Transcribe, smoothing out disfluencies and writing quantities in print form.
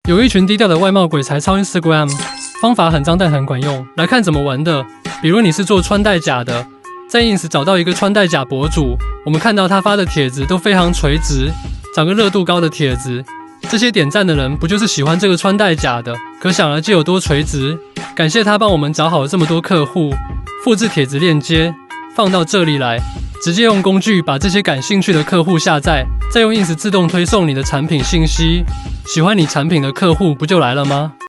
有一群低调的外貌鬼才抄 Instagram， 方法很脏但很管用。来看怎么玩的，比如你是做穿戴甲的，在 ins 找到一个穿戴甲博主，我们看到他发的帖子都非常垂直，找个热度高的帖子，这些点赞的人不就是喜欢这个穿戴甲的？可想而知有多垂直。感谢他帮我们找好了这么多客户，复制帖子链接放到这里来，直接用工具把这些感兴趣的客户下载，再用 ins 自动推送你的产品信息。喜欢你产品的客户不就来了吗？